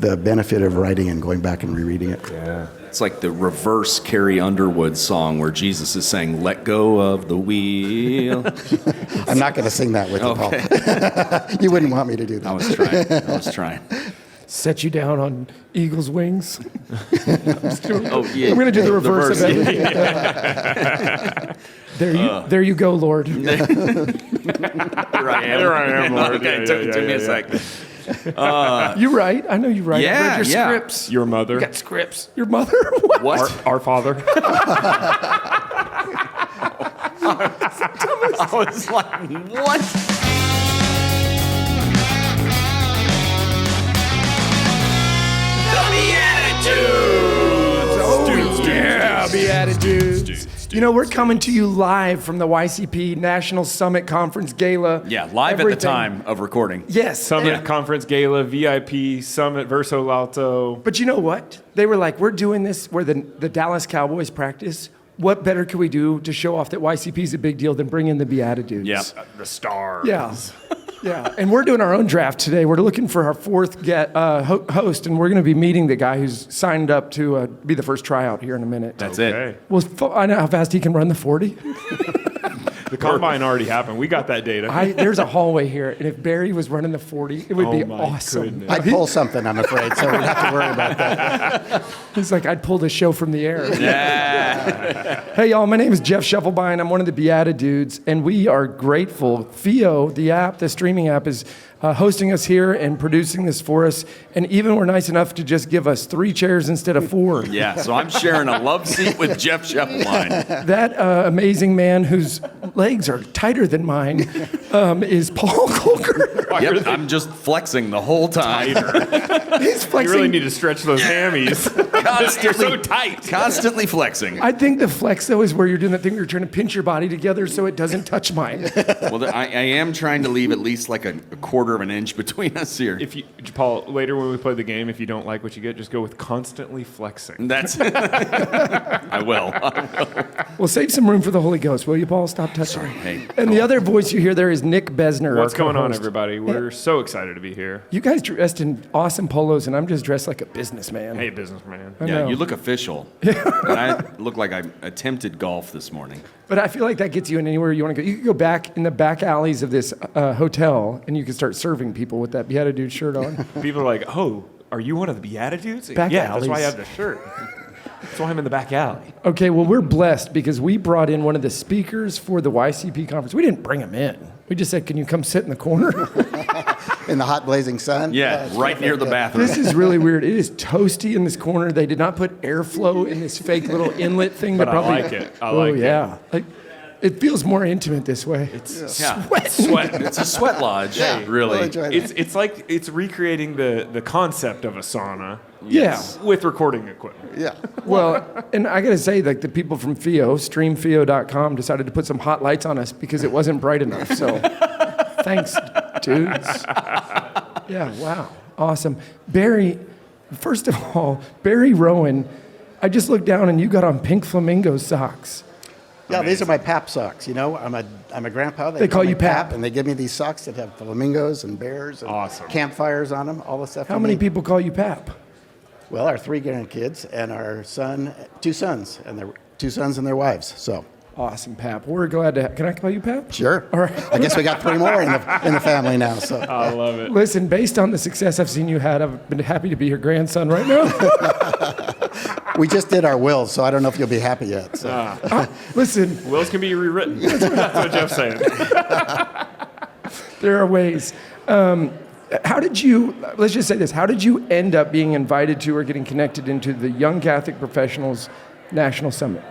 the benefit of writing and going back and rereading it. Yeah. It's like the reverse Carrie Underwood song where Jesus is saying, "Let go of the wheel." I'm not going to sing that with you, Paul. You wouldn't want me to do that. I was trying. Set you down on eagle's wings. Oh, yeah. I'm going to do the reverse of everything. There you go, Lord. Here I am, Lord. Okay, it took me a second. You write. I know you write. Yeah, I read your yeah. scripts. Your mother. You got scripts. Your mother? What? What? Our father. I was like, what? Yeah, BeatiDudes. You know, we're coming to you live from the YCP National Summit Conference Gala. Yeah, live at the time of recording. Yes. Summit Conference Gala, VIP, Summit Verso Lauto. But you know what? They were like, we're doing this where the Dallas Cowboys practice. What better could we do to show off that YCP is a big deal than bring in the BeatiDudes? Yeah. The stars. Yeah. Yeah. And we're doing our own draft today. We're looking for our fourth host, and we're going to be meeting the guy who's signed up to be the first tryout here in a minute. That's Okay. it. Well, I know how fast he can run the 40. The combine already happened. We got that data. There's a hallway here, and if Barry was running the 40, it would be my awesome. goodness. I'd pull something, I'm afraid, so we'd have to worry about that. He's like, I'd pull the show from the air. Yeah. Hey, y'all, my name is Jeff Schiefelbein. I'm one of the BeatiDudes, and we are grateful. Theo, the app, the streaming app, is hosting us here and producing this for us, and even were nice enough to just give us 3 chairs instead of 4. Yeah, so I'm sharing a love seat with Jeff Schiefelbein. That amazing man whose legs are tighter than mine is Paul Kolker. Yep, I'm just flexing the whole time. He's You flexing. really need to stretch those hammies. You're so tight. Constantly flexing. I think the flex, though, is where you're doing that thing where you're trying to pinch your body together so it doesn't touch mine. Well, I am trying to leave at least like a quarter of an inch between us here. If you, Paul, later when we play the game, if you don't like what you get, just go with constantly flexing. That's. I will. Well, save some room for the Holy Ghost, will you, Paul? Stop touching. Sorry. Hey. And the other voice you hear there is Nick Bezner. What's our going on, co-host. everybody? We're so excited to be here. You guys dressed in awesome polos, and I'm just dressed like a businessman. Hey, businessman. I Yeah, know. you look official. And I look like I attempted golf this morning. But I feel like that gets you in anywhere you want to go. You could go back in the back alleys of this hotel, and you could start serving people with that BeatiDude shirt on. People are like, "Oh, are you one of the BeatiDudes?" Back yeah, alleys. that's why I have the shirt. That's why I'm in the back alley. Okay, well, we're blessed because we brought in one of the speakers for the YCP conference. We didn't bring him in. We just said, can you come sit in the corner? In the hot blazing sun? Yeah, it's right near the bathroom. This is really weird. It is toasty in this corner. They did not put airflow in this fake little inlet thing. But that probably, I like it. I like it. yeah. Like, it feels more intimate this way. Sweat. It's a sweat lodge. Yeah, really. we'll enjoy that. It's like it's recreating the concept of a sauna. Yeah. With recording equipment. Yeah. Well, and I got to say, like, the people from FEO, streamfeo.com, decided to put some hot lights on us because it wasn't bright enough. So thanks, dudes. Yeah, wow. Awesome. Barry, first of all, Barry Rowan, I just looked down and you got on pink flamingo socks. Yeah, these are my pap socks. You know, I'm a grandpa. They call me you Pap. and they give me these socks that have flamingos and bears and Awesome. campfires on them, all the stuff. How you many need. people call you Pap? Well, our 3 grandkids and our two sons and their wives. So, Awesome, Pap. We're glad to can I call you Pap? sure. All right. I guess we got 3 more in the family now. So, I love it. Listen, based on the success I've seen you had, I've been happy to be your grandson right now. we just did our wills, so I don't know if you'll be happy yet. So. Listen, Wills can be rewritten. That's what Jeff's saying. there are ways. How did you, let's just say this, how did you end up being invited to or getting connected into the Young Catholic Professionals National Summit?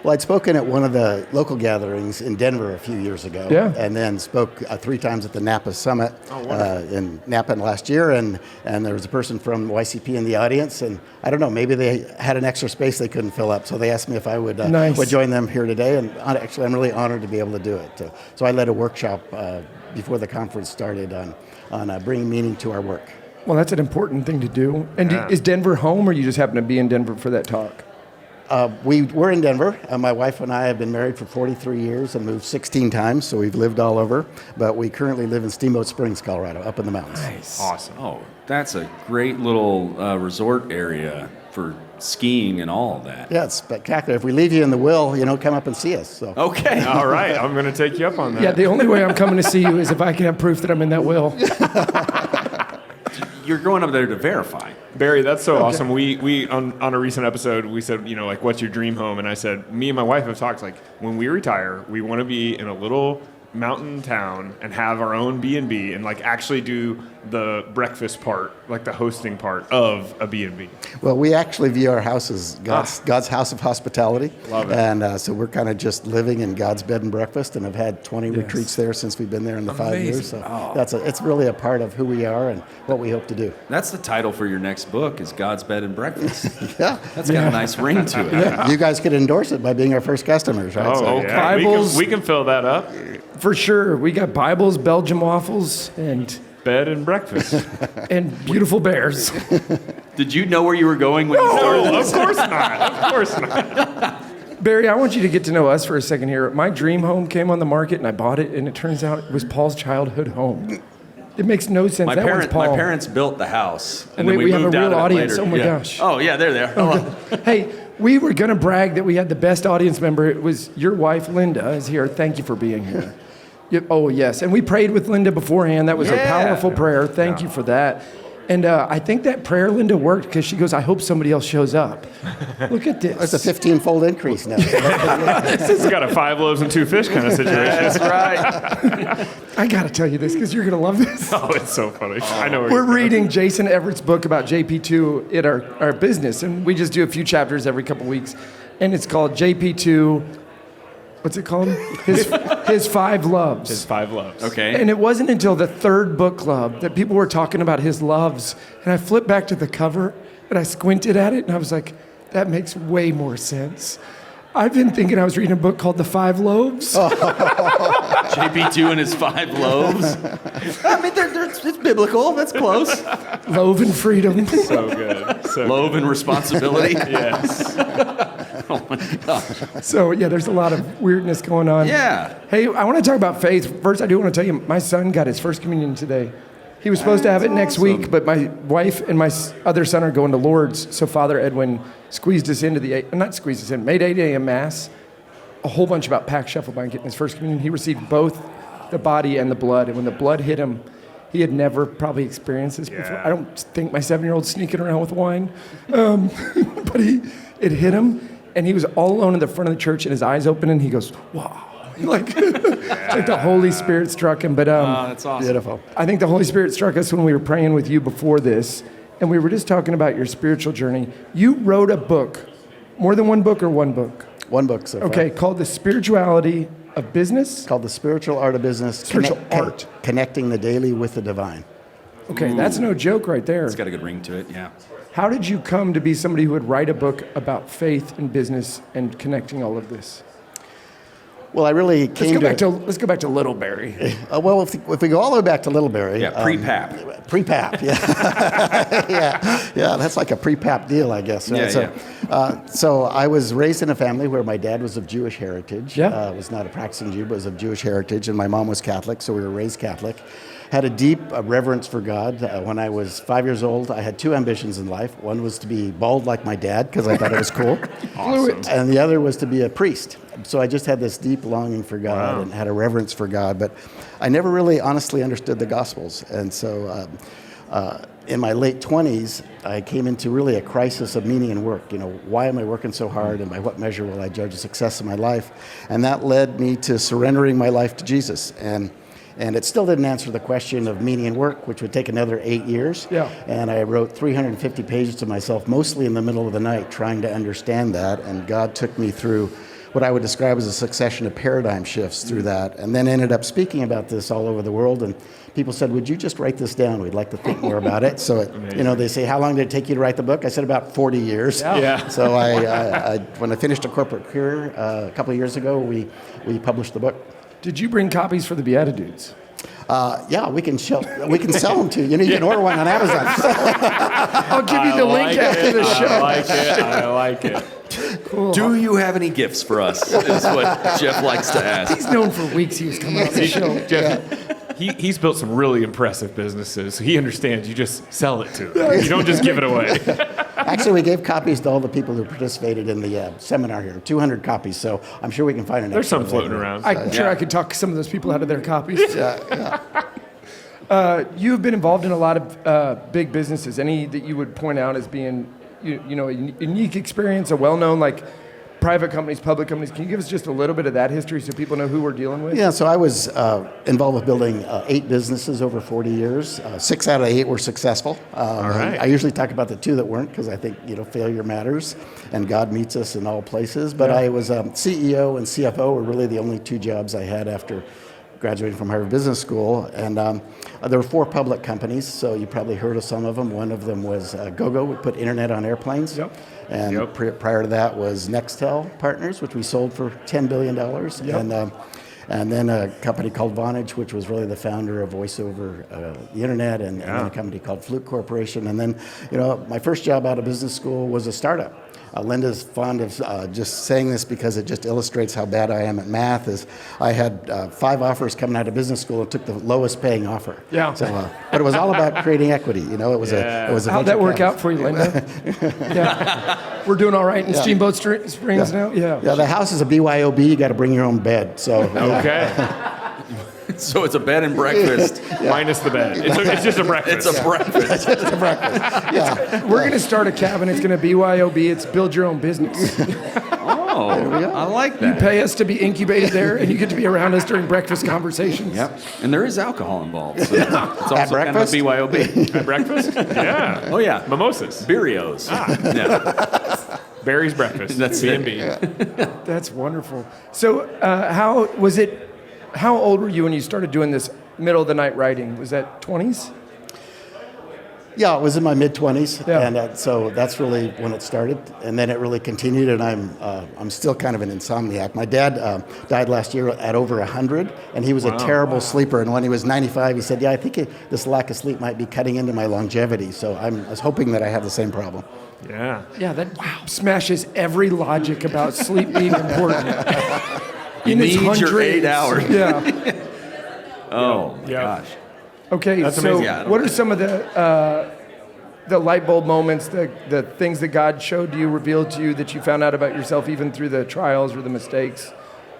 Well, I'd spoken at one of the local gatherings in Denver a few years ago, Yeah. and then spoke 3 times at the Napa Summit in Napa last year, and there was a person from YCP in the audience, and I don't know, maybe they had an extra space they couldn't fill up, so they asked me if I would Nice. join them here today, and actually I'm really honored to be able to do it. So I led a workshop before the conference started on bringing meaning to our work. Well, that's an important thing to do. And Yeah. is Denver home, or you just happen to be in Denver for that talk? We're in Denver. My wife and I have been married for 43 years and moved 16 times, so we've lived all over. But we currently live in Steamboat Springs, Colorado, up in the mountains. Nice. Awesome. Oh, that's a great little resort area for skiing and all of that. Yeah, it's spectacular. If we leave you in the will, come up and see us. So. Okay. All right, I'm going to take you up on that. Yeah, the only way I'm coming to see you is if I can have proof that I'm in that will. You're going up there to verify. Barry, that's so awesome. We on a recent episode, we said, what's your dream home? And I said, me and my wife have talked, like, when we retire, we want to be in a little mountain town and have our own B&B and, like, actually do the breakfast part, like the hosting part of a B&B. Well, we actually view our house as God's house of hospitality. Love it. And so we're kind of just living in God's bed and breakfast, and have had 20 retreats there since we've been there in the 5 years. So it's really a part of who we are and what we hope to do. That's the title for your next book is God's Bed and Breakfast. Yeah. That's got a nice ring to it. Yeah. You guys could endorse it by being our first customers, right? Oh, So- yeah. Bibles. We can fill that up. For sure. We got Bibles, Belgian waffles, and Bed and breakfast. beautiful bears. Did you know where you were going when you started? No, of course not. Of course not. Barry, I want you to get to know us for a second here. My dream home came on the market, and I bought it, and it turns out it was Paul's childhood home. It makes no sense. My That one's Paul. parents built the house, and Wait, then we have a moved out real of it audience. later. Oh my Yeah. gosh. Oh yeah, they're there. Hello. Hey, we were going to brag that we had the best audience member. It was your wife, Linda, is here. Thank you for being here. Oh, yes. And we prayed with Linda beforehand. That was a powerful prayer. Thank you for that. And I think that prayer, Linda, worked because she goes, I hope somebody else shows up. Look at this. It's a 15-fold increase now. This has got a 5 loaves and 2 fish kind of situation. That's right. I got to tell you this because you're going to love this. Oh, it's so funny. I know where We're you're going. reading Jason Everett's book about JP2 at our business, and we just do a few chapters every couple weeks. And it's called JP2, what's it called? His 5 loves. His 5 loves. Okay. And it wasn't until the 3rd book club that people were talking about his loves. And I flipped back to the cover and I squinted at it and I was like, that makes way more sense. I've been thinking I was reading a book called The 5 Loaves. JP2 and his 5 loaves. I mean, it's biblical. That's close. Loave and freedom. So good. So Loave and responsibility. Yes. Oh my gosh. So, yeah, there's a lot of weirdness going on. Yeah. Hey, I want to talk about faith. First, I do want to tell you, my son got his first communion today. He was supposed to have it next week, but my wife and my other son are going to Lourdes. So Father Edwin squeezed us into made 8 a.m. Mass. A whole bunch about Paul Schiefelbein getting his first communion. He received both the body and the blood. And when the blood hit him, he had never probably experienced this before. I don't think my 7-year-old's sneaking around with wine. But it hit him, and he was all alone in the front of the church, and his eyes opened, and he goes, wow. Like the Holy Spirit struck him. But That's awesome. Beautiful. I think the Holy Spirit struck us when we were praying with you before this, and we were just talking about your spiritual journey. You wrote a book, more than one book or one book? One book so far. Okay, called The Spirituality of Business? Called The Spiritual Art of Business. Spiritual Art. Connecting the daily with the divine. Okay, that's no joke right there. It's got a good ring to it, yeah. How did you come to be somebody who would write a book about faith and business and connecting all of this? Well, I really came Let's go back to Little Barry. well, if we go all the way back to Littleberry. Yeah, pre-pap. Pre-pap, yeah. yeah, that's like a pre-pap deal, I guess. Right? Yeah, So I was raised in a family where my dad was of Jewish heritage. Yeah. Was not a practicing Jew, but was of Jewish heritage, and my mom was Catholic, so we were raised Catholic. Had a deep reverence for God. When I was 5 years old, I had 2 ambitions in life. One was to be bald like my dad, because I thought it was cool. Awesome. And the other was to be a priest. So I just had this deep longing for God and had a reverence for God, but I never really honestly understood the Gospels. And so in my late 20s, I came into really a crisis of meaning and work. Why am I working so hard, and by what measure will I judge the success of my life? And that led me to surrendering my life to Jesus. And it still didn't answer the question of meaning and work, which would take another 8 years. Yeah. And I wrote 350 pages to myself, mostly in the middle of the night, trying to understand that. And God took me through what I would describe as a succession of paradigm shifts through that, and then ended up speaking about this all over the world. And people said, would you just write this down? We'd like to think more about it. So, they say, how long did it take you to write the book? I said, about 40 years. Yeah. So when I finished a corporate career a couple of years ago, we published the book. Did you bring copies for the BeatiDudes? Yeah, we can sell them to you. You can order one on Amazon. I'll give you the link after the show. I like it. Cool. Do you have any gifts for us? Is what Jeff likes to ask. He's known for weeks he was coming on the show. Jeff, he's built some really impressive businesses. So he understands. You just sell it to him. You don't just give it away. Actually, we gave copies to all the people who participated in the seminar here, 200 copies. So I'm sure we can find an There's extra some floating later. around. I'm sure I could talk some of those people out of their copies. Yeah. You've been involved in a lot of big businesses. Any that you would point out as being, you know, a unique experience, a well-known, like, private companies, public companies? Can you give us just a little bit of that history so people know who we're dealing with? Yeah, so I was involved with building 8 businesses over 40 years. 6 out of 8 were successful. All right. I usually talk about the 2 that weren't because I think, failure matters and God meets us in all places. But I was CEO and CFO were really the only 2 jobs I had after graduating from Harvard Business School. And there were 4 public companies, so you probably heard of some of them. One of them was GoGo. We put internet on airplanes. Yep. And prior to that was Nextel Partners, which we sold for $10 billion. Yep. And then a company called Vonage, which was really the founder of voice over the internet, and then a company called Fluke Corporation. And then, my first job out of business school was a startup. Linda's fond of just saying this because it just illustrates how bad I am at math. Is I had 5 offers coming out of business school and took the lowest paying offer. Yeah. So, but it was all about creating equity. It was a How'd that work out for you, Linda? Yeah. We're doing all right in Steamboat Springs now. Yeah. Yeah. The house is a BYOB. You got to bring your own bed. So. Okay. So it's a bed and breakfast. Minus the bed. It's just a breakfast. It's a breakfast. Just a breakfast. Yeah. We're going to start a cabin. It's going to be BYOB. It's build your own business. Oh, I like that. You pay us to be incubated there, and you get to be around us during breakfast conversations. Yep. And there is alcohol involved. So it's also At breakfast? kind of a BYOB. At breakfast? Yeah. Oh, yeah. Mimosas. Birrios. Yeah. Barry's breakfast. That's B&B. That's wonderful. So how old were you when you started doing this middle of the night writing? Was that 20s? Yeah, it was in my mid-20s, Yeah. and so that's really when it started, and then it really continued, and I'm still kind of an insomniac. My dad died last year at over 100, and he was a terrible sleeper, and when he was 95, he said, I think this lack of sleep might be cutting into my longevity, so I was hoping that I have the same problem. Yeah. Yeah, that smashes every logic about sleep being important. You need your 8 hours. Yeah. Oh, my gosh. Okay, That's so amazing. what are some of the light bulb moments, the things that God showed you, revealed to you, that you found out about yourself even through the trials or the mistakes,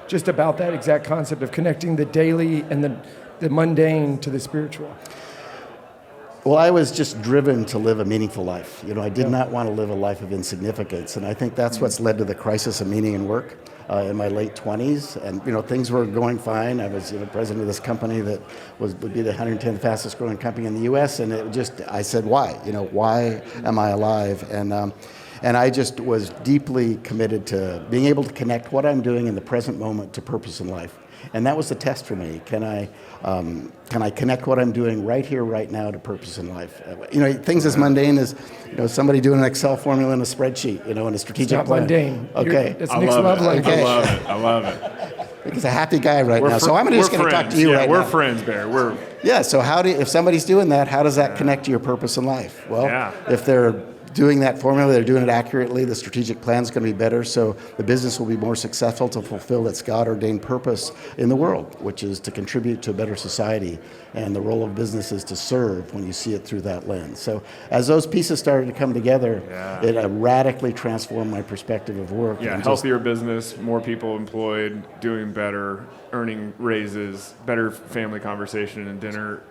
just about that exact concept of connecting the daily and the mundane to the spiritual? Well, I was just driven to live a meaningful life. I did not want to live a life of insignificance, and I think that's what's led to the crisis of meaning in work in my late 20s. And things were going fine. I was president of this company that would be the 110th fastest growing company in the U.S. And I said, why? Why am I alive? And I just was deeply committed to being able to connect what I'm doing in the present moment to purpose in life. And that was the test for me. Can I connect what I'm doing right here, right now to purpose in life? Things as mundane as somebody doing an Excel formula in a spreadsheet, in a strategic Not plan. mundane. Okay. It's next level. Okay. I love it. He's a happy guy right now. So I'm just going to talk to you right now. We're friends, Barry. So if somebody's doing that, how does that connect to your purpose in life? Well, if they're doing that formula, they're doing it accurately, the strategic plan is going to be better, so the business will be more successful to fulfill its God-ordained purpose in the world, which is to contribute to a better society. And the role of business is to serve when you see it through that lens. So as those pieces started to come together, it radically transformed my perspective of work. Yeah, healthier business, more people employed, doing better, earning raises, better family conversation and dinner,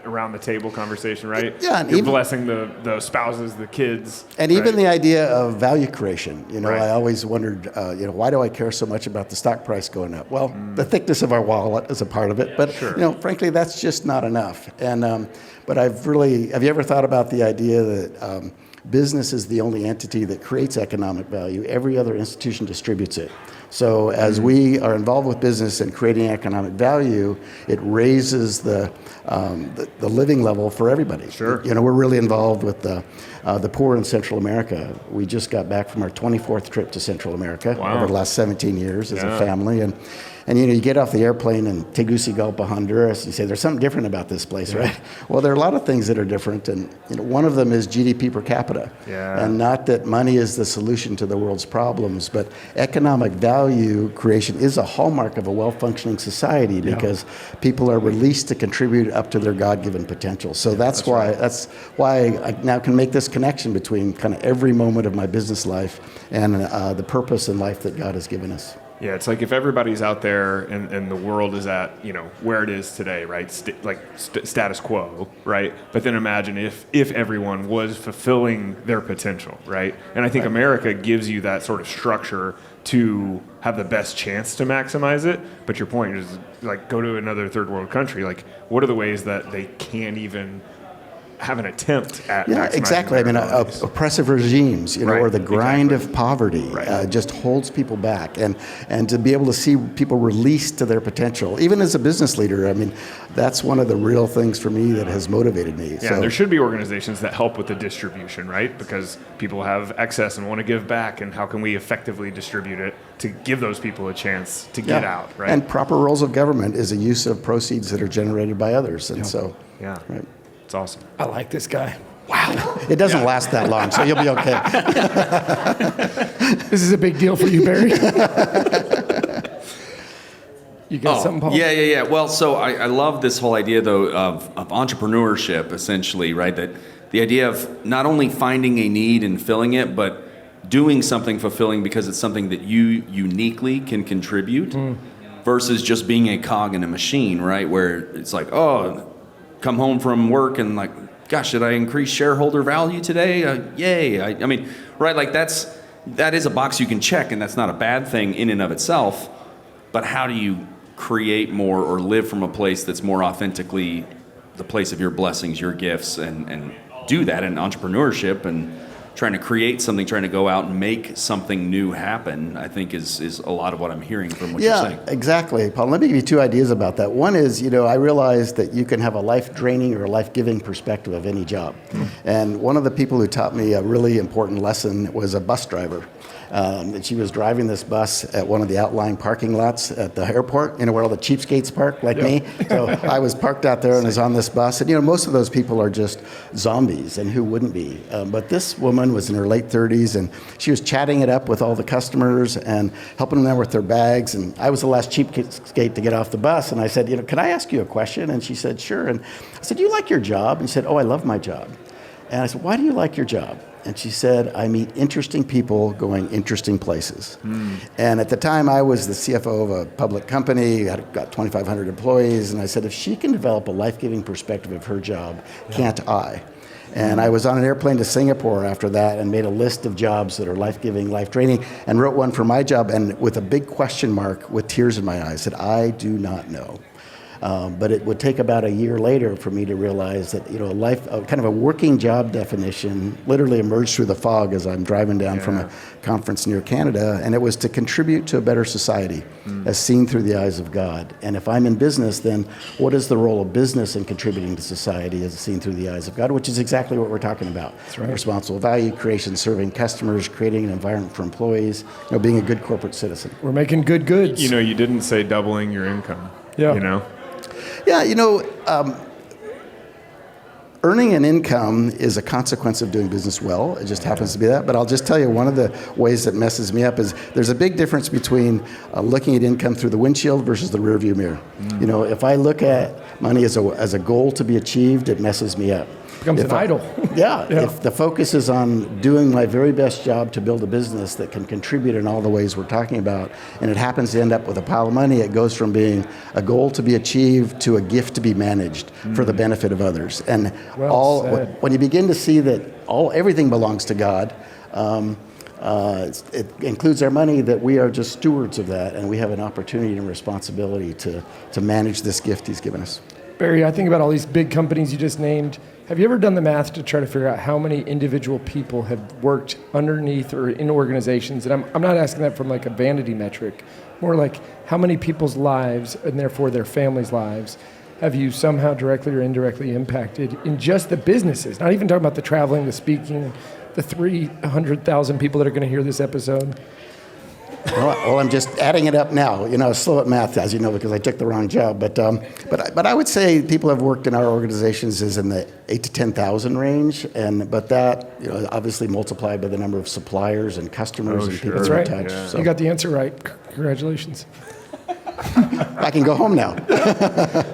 around the table conversation, right? Yeah, and you're even blessing the spouses, the kids, and even the idea of value creation. Right. I always wondered, why do I care so much about the stock price going up? Well, the thickness of our wallet is a part of it, but frankly, that's just not enough. And but have you ever thought about the idea that business is the only entity that creates economic value? Every other institution distributes it. So as we are involved with business and creating economic value, it raises the living level for everybody. Sure. We're really involved with the poor in Central America. We just got back from our 24th trip to Central America over the last 17 years as a family. And you get off the airplane in Tegucigalpa, Honduras, you say, there's something different about this place, right? Well, there are a lot of things that are different, and one of them is GDP per capita. And not that money is the solution to the world's problems, but economic value creation is a hallmark of a well-functioning society because people are released to contribute up to their God-given potential. So that's why I now can make this connection between kind of every moment of my business life and the purpose in life that God has given us. Yeah, it's like if everybody's out there and the world is at, where it is today, right? Status quo, right? But then imagine if everyone was fulfilling their potential, right? And I think America gives you that sort of structure to have the best chance to maximize it. But your point is, like, go to another third world country. Like, what are the ways that they can't even have an attempt at exactly. I mean, oppressive regimes, or the grind of poverty just holds people back, and to be able to see people released to their potential, even as a business leader, I mean, that's one of the real things for me that has motivated me. Yeah, there should be organizations that help with the distribution, right? Because people have excess and want to give back, and how can we effectively distribute it to give those people a chance to get out, right? And proper roles of government is a use of proceeds that are generated by others, and right. It's awesome. I like this guy. Wow. It doesn't last that long, so you'll be okay. This is a big deal for you, Barry. You got something, Paul? Yeah. Well, so I love this whole idea, though, of entrepreneurship, essentially, right? That the idea of not only finding a need and filling it, but doing something fulfilling because it's something that you uniquely can contribute versus just being a cog in a machine, right? Where it's like, come home from work and like, gosh, did I increase shareholder value today? Yay. I mean, right, like that is a box you can check, and that's not a bad thing in and of itself, but how do you create more or live from a place that's more authentically the place of your blessings, your gifts, and do that in entrepreneurship and trying to create something, trying to go out and make something new happen, I think is a lot of what I'm hearing from what you're saying. Yeah, exactly, Paul. Let me give you two ideas about that. One is, I realized that you can have a life-draining or a life-giving perspective of any job. And one of the people who taught me a really important lesson was a bus driver. And she was driving this bus at one of the outlying parking lots at the airport, where all the cheapskates park, like me. So I was parked out there and was on this bus. And, most of those people are just zombies, and who wouldn't be? But this woman was in her late 30s, and she was chatting it up with all the customers and helping them with their bags. And I was the last cheapskate to get off the bus. And I said, can I ask you a question? And she said, sure. And I said, do you like your job? And she said, oh, I love my job. And I said, why do you like your job? And she said, I meet interesting people going interesting places. And at the time, I was the CFO of a public company, had got 2,500 employees, and I said, if she can develop a life-giving perspective of her job, can't I? And I was on an airplane to Singapore after that and made a list of jobs that are life-giving, life-draining, and wrote one for my job, and with a big question mark with tears in my eyes, said, I do not know. But it would take about a year later for me to realize that, kind of a working job definition literally emerged through the fog as I'm driving down from a conference near Canada, and it was to contribute to a better society as seen through the eyes of God. And if I'm in business, then what is the role of business in contributing to society as seen through the eyes of God, which is exactly what we're talking about. That's right. Responsible value creation, serving customers, creating an environment for employees, being a good corporate citizen. We're making good goods. You didn't say doubling your income. Yeah. Yeah, earning an income is a consequence of doing business well. It just happens to be that. But I'll just tell you, one of the ways that messes me up is there's a big difference between looking at income through the windshield versus the rearview mirror. If I look at money as a goal to be achieved, it messes me up. Becomes an idol. If the focus is on doing my very best job to build a business that can contribute in all the ways we're talking about, and it happens to end up with a pile of money, it goes from being a goal to be achieved to a gift to be managed for the benefit of others. And when you begin to see that everything belongs to God, it includes our money, that we are just stewards of that, and we have an opportunity and responsibility to manage this gift He's given us. Barry, I think about all these big companies you just named. Have you ever done the math to try to figure out how many individual people have worked underneath or in organizations? And I'm not asking that from like a vanity metric, more like how many people's lives, and therefore their families' lives, have you somehow directly or indirectly impacted in just the businesses? Not even talking about the traveling, the speaking, the 300,000 people that are going to hear this episode. Well, I'm just adding it up now. You know, I was slow at math, as you know, because I took the wrong job. But I would say people have worked in our organizations is in the 8 to 10,000 range, but that obviously multiplied by the number of suppliers and customers and people That's in right. touch. Yeah. So You got the answer right. Congratulations. I can go home now.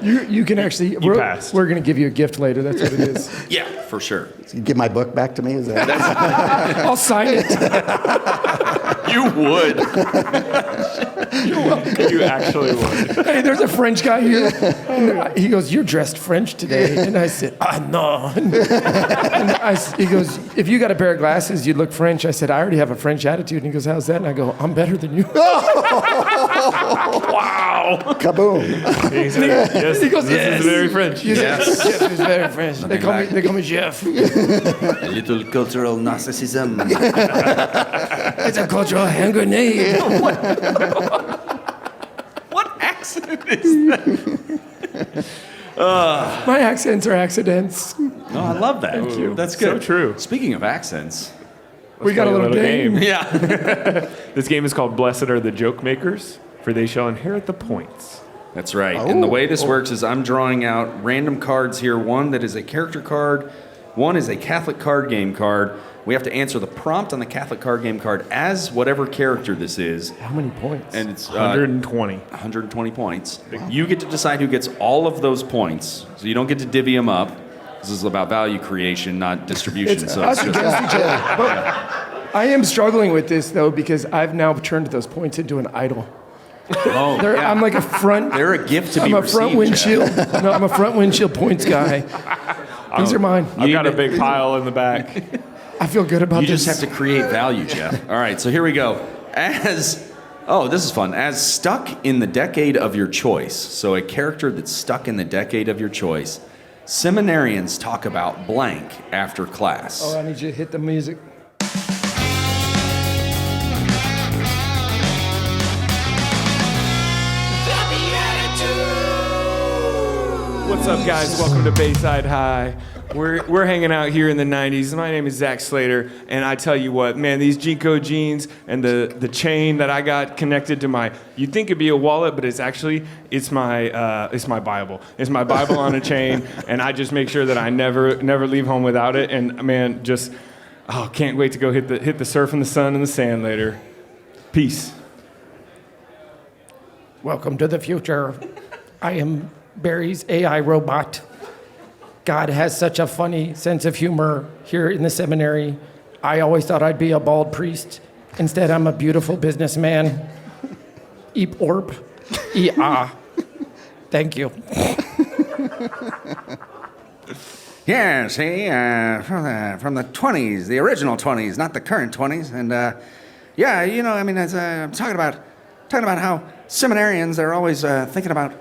You can actually. We're passed. going to give you a gift later. That's what it is. Yeah, for sure. You give my book back to me. Is that? I'll sign it. You would. You actually would. Hey, there's a French guy here. And he goes, "You're dressed French today." And I said, no. He goes, "If you got a pair of glasses, you'd look French." I said, "I already have a French attitude." And he goes, "How's that?" And I go, "I'm better than you." Wow. Kaboom! He said, yes, He goes, this yes. is very French. Yes. Jeff is very French. They call me Jeff. A little cultural narcissism. It's a cultural hand grenade. What accent is that? My accents are accidents. No, I love that. Thank you. That's good. So true. Speaking of accents. We got a play little game. Yeah. This game is called Blessed Are the Joke Makers, for they shall inherit the points. That's right. And the way this works is I'm drawing out random cards here. One that is a character card. One is a Catholic card game card. We have to answer the prompt on the Catholic card game card as whatever character this is. How many points? And it's 120. 120 points. You get to decide who gets all of those points. So you don't get to divvy them up. This is about value creation, not distribution. It's So us it's just, against each other. But I am struggling with this, though, because I've now turned those points into an idol. I'm like a front. they're a gift to be I'm a received. front windshield. Jeff. No, I'm a front windshield points guy. These are mine. I've got a big pile in the back. I feel good about You this. just have to create value, Jeff. All right, so here we go. This is fun. As stuck in the decade of your choice, so a character that's stuck in the decade of your choice, seminarians talk about blank after class. Oh, I need you to hit the music. What's up, guys? Welcome to Bayside High. We're hanging out here in the 90s. My name is Zach Slater, and I tell you what, man, these Jinko jeans and the chain that I got connected to my, you'd think it'd be a wallet, but it's my Bible. It's my Bible on a chain, and I just make sure that I never leave home without it. And man, can't wait to go hit the surf in the sun and the sand later. Peace. Welcome to the future. I am Barry's AI robot. God has such a funny sense of humor here in the seminary. I always thought I'd be a bald priest. Instead, I'm a beautiful businessman. Eep orp. E-ah. Thank you. Yeah, see, from the 20s, the original 20s, not the current 20s. And as I'm talking about how seminarians are always thinking about,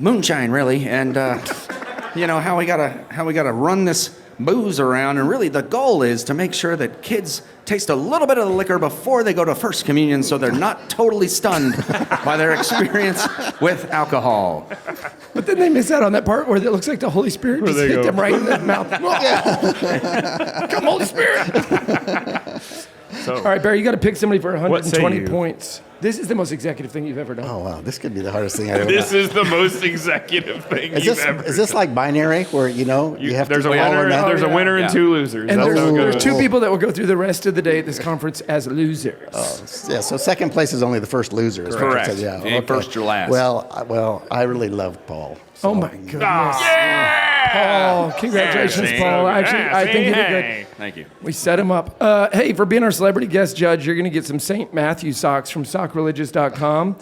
moonshine, really, and how we gotta run this booze around. And really, the goal is to make sure that kids taste a little bit of the liquor before they go to First Communion, so they're not totally stunned by their experience with alcohol. But then they miss out on that part where it looks like the Holy Spirit just hit them right in the mouth. Come, Holy Spirit! So, All right, Barry, you got to pick somebody for What say 120 you? points. This is the most executive thing you've ever done. Oh wow, this could be the hardest thing I've ever this done. is the most executive thing you've ever Is this like binary where you have there's to a follow winner, that? there's a winner and two losers. And That's there's, how it there's goes. two people that will go through the rest of the day at this conference as losers. Yeah, so second place is only the first loser. Is what you Correct. said, yeah. You ain't first, you're last. Well, I really loved Paul. So. Oh my goodness. Paul, congratulations, Yeah, Paul. Actually, I think you did good. Thank you. We set him up. Hey, for being our celebrity guest judge, you're going to get some St. Matthew socks from sockreligious.com.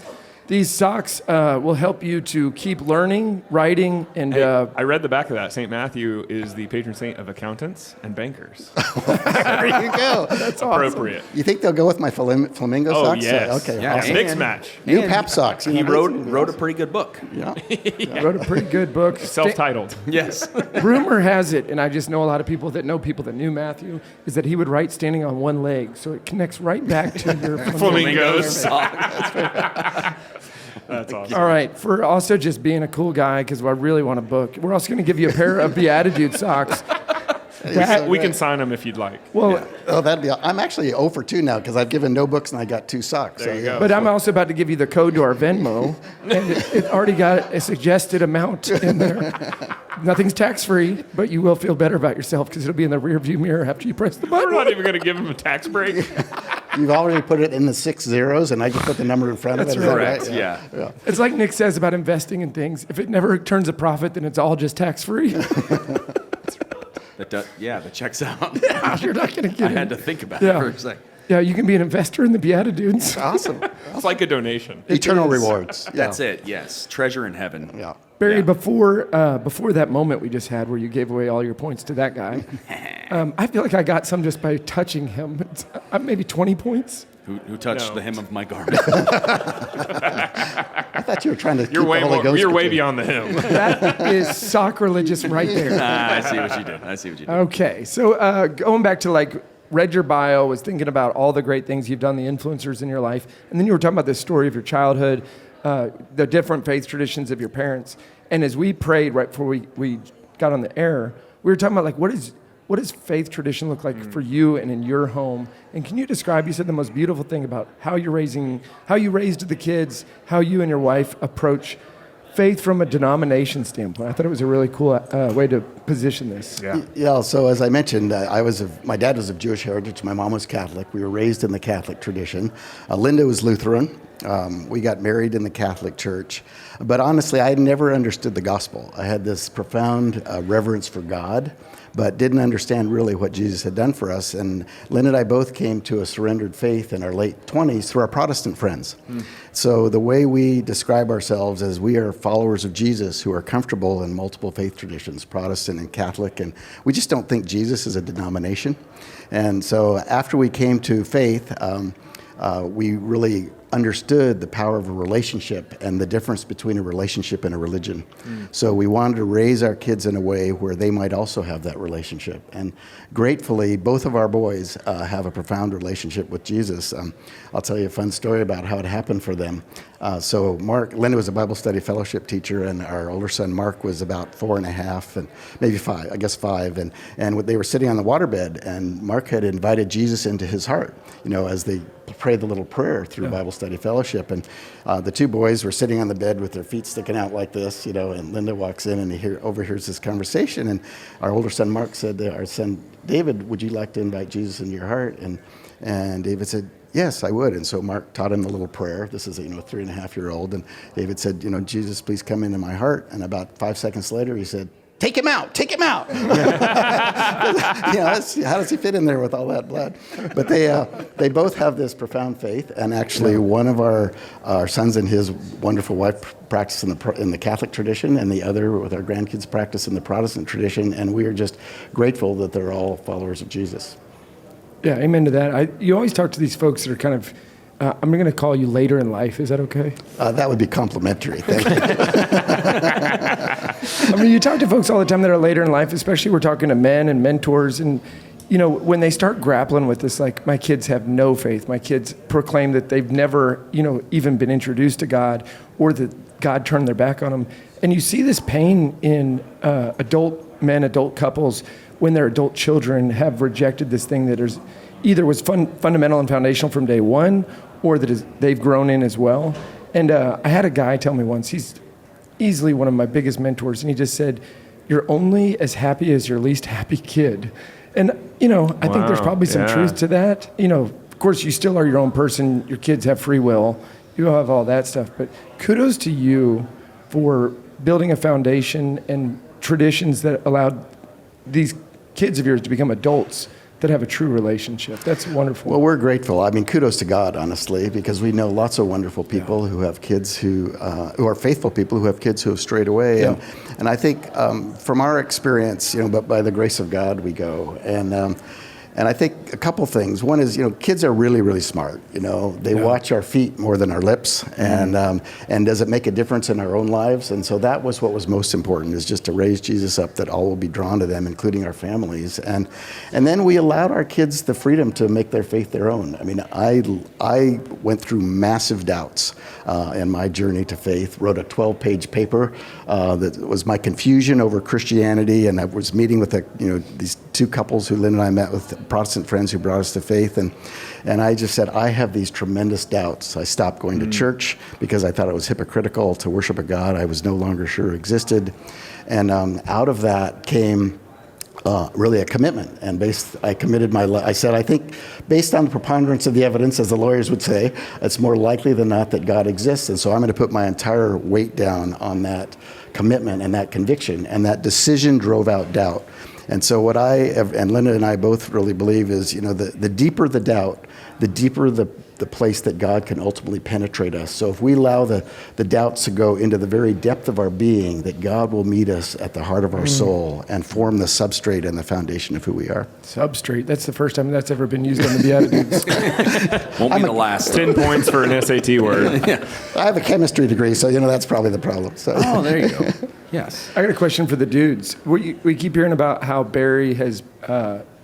These socks will help you to keep learning, writing, and... I read the back of that. St. Matthew is the patron saint of accountants and bankers. There you go. that's awesome. Appropriate. You think they'll go with my flamingo Oh, socks? yes. Okay. Yeah, Awesome. Mixed match. New Pap socks. He wrote a pretty good book. Yeah. Wrote a pretty good book. Self-titled. Yes. Rumor has it, and I just know a lot of people that knew Matthew, is that he would write standing on one leg, so it connects right back to your Flamingos. That's awesome. All right, for also just being a cool guy, because I really want to book, we're also going to give you a pair of BeatiDudes socks. We can sign them if you'd like. Well, Oh, I'm actually 0 for 2 now because I've given no books and I got 2 socks. There you go. but I'm also about to give you the code to our Venmo, and it already got a suggested amount in there. Nothing's tax-free, but you will feel better about yourself because it'll be in the rearview mirror after you press the We're button. not even going to give him a tax break. You've already put it in the 6 zeros and I just put the number in front That's of it. Is that Correct. right? Yeah. It's like Nick says about investing in things. If it never turns a profit, then it's all just tax-free. That checks out. You're not going to get I it. had to think about it Yeah. for a second. Yeah, you can be an investor in the BeatiDudes. Awesome. It's like a donation. Eternal is. rewards. Yeah. That's it. Yes, treasure in heaven. Yeah. Barry, Yeah. before that moment we just had where you gave away all your points to that guy, I feel like I got some just by touching him. It's, maybe 20 points. Who touched No. the hem of my garment? I thought you were trying to keep You're way the Holy Ghost. You're way with you. beyond the hymn. That is sacrilegious right there. I see what you did. Okay, so going back to like read your bio, was thinking about all the great things you've done, the influencers in your life, and then you were talking about the story of your childhood, the different faith traditions of your parents. And as we prayed right before we got on the air, we were talking about like what does faith tradition look like for you and in your home? And can you describe? You said the most beautiful thing about how you raised the kids, how you and your wife approach faith from a denomination standpoint. I thought it was a really cool way to position this. Yeah. Yeah, so as I mentioned, my dad was of Jewish heritage, my mom was Catholic. We were raised in the Catholic tradition. Linda was Lutheran. We got married in the Catholic Church. But honestly, I had never understood the gospel. I had this profound reverence for God, but didn't understand really what Jesus had done for us. And Lynn and I both came to a surrendered faith in our late 20s through our Protestant friends. So the way we describe ourselves as we are followers of Jesus who are comfortable in multiple faith traditions, Protestant and Catholic, and we just don't think Jesus is a denomination. And so after we came to faith, we really understood the power of a relationship and the difference between a relationship and a religion. So we wanted to raise our kids in a way where they might also have that relationship. And gratefully, both of our boys have a profound relationship with Jesus. I'll tell you a fun story about how it happened for them. So Linda was a Bible study fellowship teacher, and our older son Mark was about 4.5 and maybe 5, and they were sitting on the waterbed, and Mark had invited Jesus into his heart, as they prayed the little prayer through Bible study fellowship. And the two boys were sitting on the bed with their feet sticking out like this, and Linda walks in and he overhears this conversation. And our older son Mark said to our son David, "Would you like to invite Jesus into your heart?" And David said, "Yes, I would." And so Mark taught him the little prayer. This is a 3.5-year-old. And David said, "Jesus, please come into my heart." And about 5 seconds later, he said, "Take him out, take him out." How does he fit in there with all that blood? But they both have this profound faith. And actually, one of our sons and his wonderful wife practice in the Catholic tradition, and the other with our grandkids practice in the Protestant tradition. And we are just grateful that they're all followers of Jesus. Yeah, amen to that. You always talk to these folks that are kind of, I'm going to call you later in life. Is that okay? That would be complimentary. Thank you. I mean, you talk to folks all the time that are later in life, especially we're talking to men and mentors. And, when they start grappling with this, like, my kids have no faith. My kids proclaim that they've never, even been introduced to God, or that God turned their back on them. And you see this pain in adult couples when their adult children have rejected this thing that is either was fundamental and foundational from day one, or that they've grown in as well. And I had a guy tell me once, he's easily one of my biggest mentors, and he just said, "You're only as happy as your least happy kid." And, I think there's probably some truth to that. Of course, you still are your own person. Your kids have free will. You have all that stuff. But kudos to you for building a foundation and traditions that allowed these kids of yours to become adults that have a true relationship. That's wonderful. Well, we're grateful. I mean, kudos to God, honestly, because we know lots of wonderful people who have kids who are faithful people who have kids who have strayed away. Yeah. And I think from our experience, but by the grace of God we go. And And I think a couple things. One is, kids are really, really smart. They watch our feet more than our lips, and does it make a difference in our own lives? And so that was what was most important, is just to raise Jesus up, that all will be drawn to them, including our families. And then we allowed our kids the freedom to make their faith their own. I mean, I went through massive doubts in my journey to faith. Wrote a 12-page paper that was my confusion over Christianity, and I was meeting with these two couples who Lynn and I met with, Protestant friends who brought us to faith, and I just said, I have these tremendous doubts. I stopped going to church because I thought it was hypocritical to worship a God I was no longer sure existed. And out of that came really a commitment. And I committed I said, I think based on the preponderance of the evidence, as the lawyers would say, it's more likely than not that God exists. And so I'm going to put my entire weight down on that commitment and that conviction. And that decision drove out doubt. And so what and Linda and I both really believe is, the deeper the doubt, the deeper the place that God can ultimately penetrate us. So if we allow the doubts to go into the very depth of our being, that God will meet us at the heart of our soul and form the substrate and the foundation of who we are. Substrate. That's the first time that's ever been used on the BeatiDudes. Won't be the last. 10 points for an SAT word. Yeah. I have a chemistry degree, so that's probably the problem. So. Oh, there you go. Yes. I got a question for the dudes. We keep hearing about how Barry has,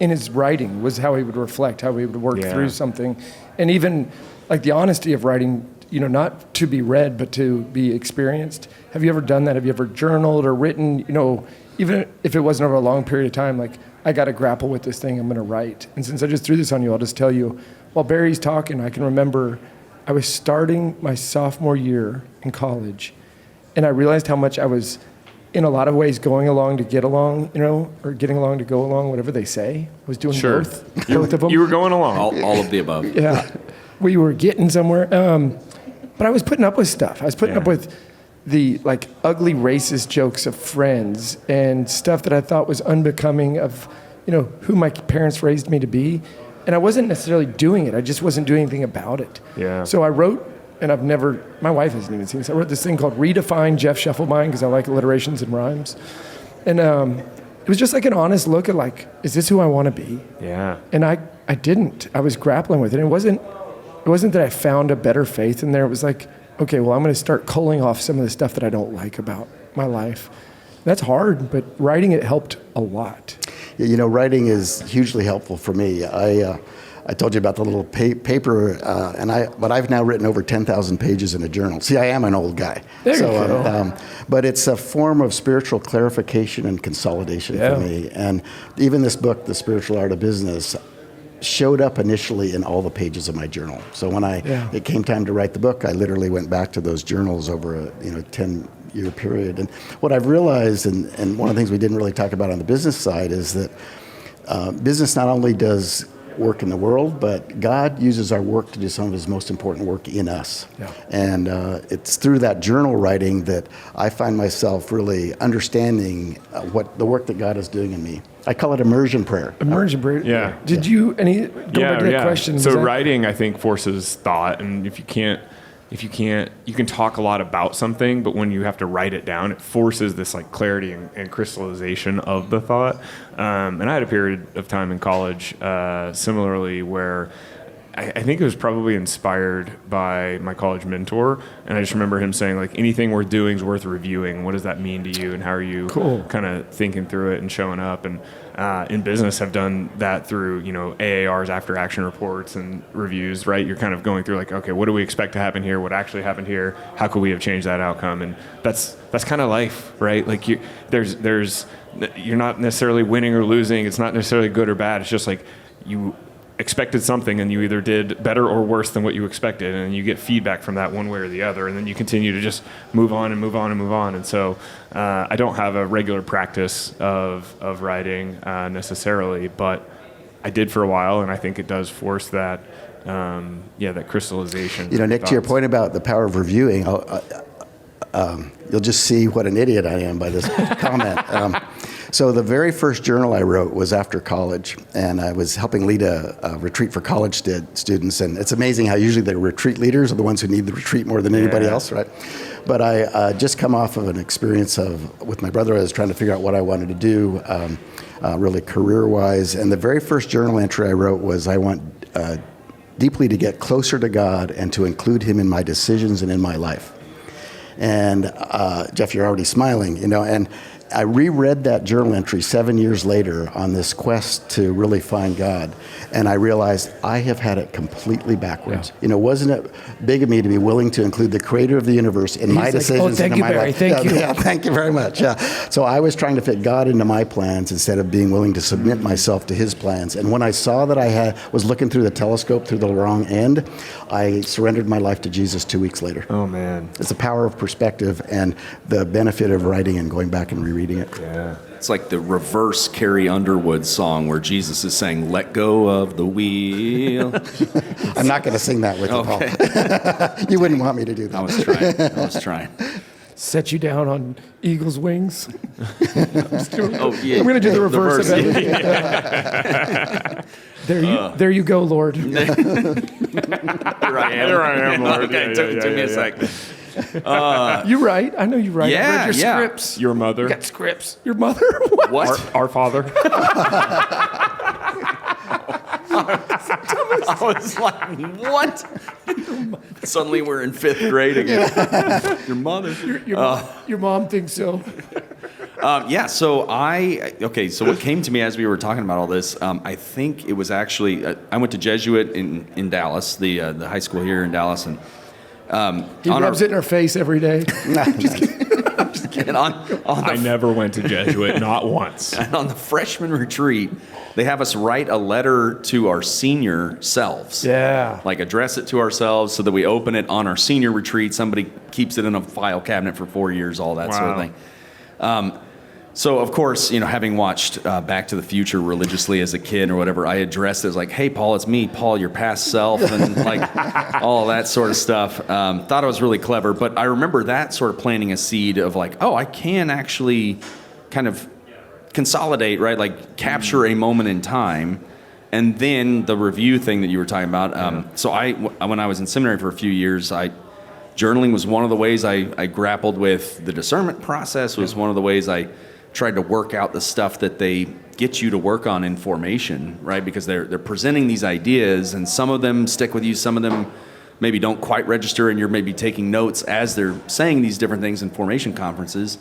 in his writing, was how he would reflect, how he would work through something. And even like the honesty of writing, not to be read, but to be experienced. Have you ever done that? Have you ever journaled or written, even if it wasn't over a long period of time, like, I got to grapple with this thing, I'm going to write. And since I just threw this on you, I'll just tell you, while Barry's talking, I can remember I was starting my sophomore year in college, and I realized how much I was, in a lot of ways, going along to get along, or getting along to go along, whatever they say. I was doing both of them. You were going along. All of the above. Yeah. We were getting somewhere. But I was putting up with stuff. I was putting up with the ugly racist jokes of friends and stuff that I thought was unbecoming of, who my parents raised me to be. And I wasn't necessarily doing it. I just wasn't doing anything about it. Yeah. So I wrote, and my wife hasn't even seen this. I wrote this thing called Redefine Jeff Schiefelbein, because I like alliterations and rhymes. And it was just like an honest look at is this who I want to be? Yeah. And I didn't. I was grappling with it. It wasn't that I found a better faith in there. It was like, okay, well, I'm going to start culling off some of the stuff that I don't like about my life. That's hard, but writing it helped a lot. Yeah, writing is hugely helpful for me. I told you about the little paper, but I've now written over 10,000 pages in a journal. See, I am an old guy. There you go. But it's a form of spiritual clarification and consolidation for me. And even this book, The Spiritual Art of Business, showed up initially in all the pages of my journal. So when it came time to write the book, I literally went back to those journals over a 10-year period. And what I've realized, and one of the things we didn't really talk about on the business side, is that business not only does work in the world, but God uses our work to do some of his most important work in us. Yeah. And it's through that journal writing that I find myself really understanding what the work that God is doing in me. I call it immersion prayer. Immersion prayer. Yeah. Did you go back to that question? So writing, I think, forces thought, and if you can't, you can talk a lot about something, but when you have to write it down, it forces this clarity and crystallization of the thought. And I had a period of time in college, similarly, where I think it was probably inspired by my college mentor, and I just remember him saying, anything worth doing is worth reviewing. What does that mean to you, and how are you kind of thinking through it and showing up? And in business, I've done that through, AAR's after action reports and reviews, right? You're kind of going through okay, what do we expect to happen here? What actually happened here? How could we have changed that outcome? And that's kind of life, right? You're not necessarily winning or losing. It's not necessarily good or bad. It's just you expected something and you either did better or worse than what you expected, and you get feedback from that one way or the other, and then you continue to just move on and move on and move on. And so I don't have a regular practice of writing necessarily, but I did for a while, and I think it does force that that crystallization. Nick, to your point about the power of reviewing, you'll just see what an idiot I am by this comment. So the very first journal I wrote was after college, and I was helping lead a retreat for college students. And it's amazing how usually the retreat leaders are the ones who need the retreat more than anybody else, right? But I just come off of an experience with my brother. I was trying to figure out what I wanted to do, really career-wise. And the very first journal entry I wrote was, I want deeply to get closer to God and to include him in my decisions and in my life. And Jeff, you're already smiling, and I reread that journal entry 7 years later on this quest to really find God, and I realized I have had it completely backwards. Wasn't it big of me to be willing to include the creator of the universe in my decisions and in my life? Thank you. Yeah, thank you very much. Yeah. So I was trying to fit God into my plans instead of being willing to submit myself to his plans. And when I saw that I was looking through the telescope through the wrong end, I surrendered my life to Jesus 2 weeks later. Oh, man. It's the power of perspective and the benefit of writing and going back and rereading it. Yeah. It's like the reverse Carrie Underwood song where Jesus is saying, "Let go of the wheel." I'm not going to sing that with you, Paul. You wouldn't want me to do that. I was trying. Set you down on eagle's wings. Oh, yeah. I'm going to do the reverse of everything. There you go, Lord. Here I am. Here I am, Lord. Okay, it took me a second. You write. I know you write. Yeah, I read your yeah. scripts. Your mother. You got scripts. Your mother? What? What? Our father. I was like, what? Suddenly we're in 5th grade again. Your mother. Your mom thinks so. So what came to me as we were talking about all this, I think it was actually, I went to Jesuit in Dallas, the high school here in Dallas, and He rubs it in her face every day. just kidding. I never went to Jesuit, not once. And on the freshman retreat, they have us write a letter to our senior selves. Yeah. Like address it to ourselves so that we open it on our senior retreat. Somebody keeps it in a file cabinet for 4 years, all that sort of thing. So, of course, having watched Back to the Future religiously as a kid or whatever, I addressed it as like, "Hey, Paul, it's me, Paul, your past self," and like all that sort of stuff. Thought it was really clever, but I remember that sort of planting a seed of like, oh, I can actually kind of consolidate, right? Like capture a moment in time. And then the review thing that you were talking about. So when I was in seminary for a few years, journaling was one of the ways I grappled with the discernment process, was one of the ways I tried to work out the stuff that they get you to work on in formation, right? Because they're presenting these ideas, and some of them stick with you, some of them maybe don't quite register, and you're maybe taking notes as they're saying these different things in formation conferences.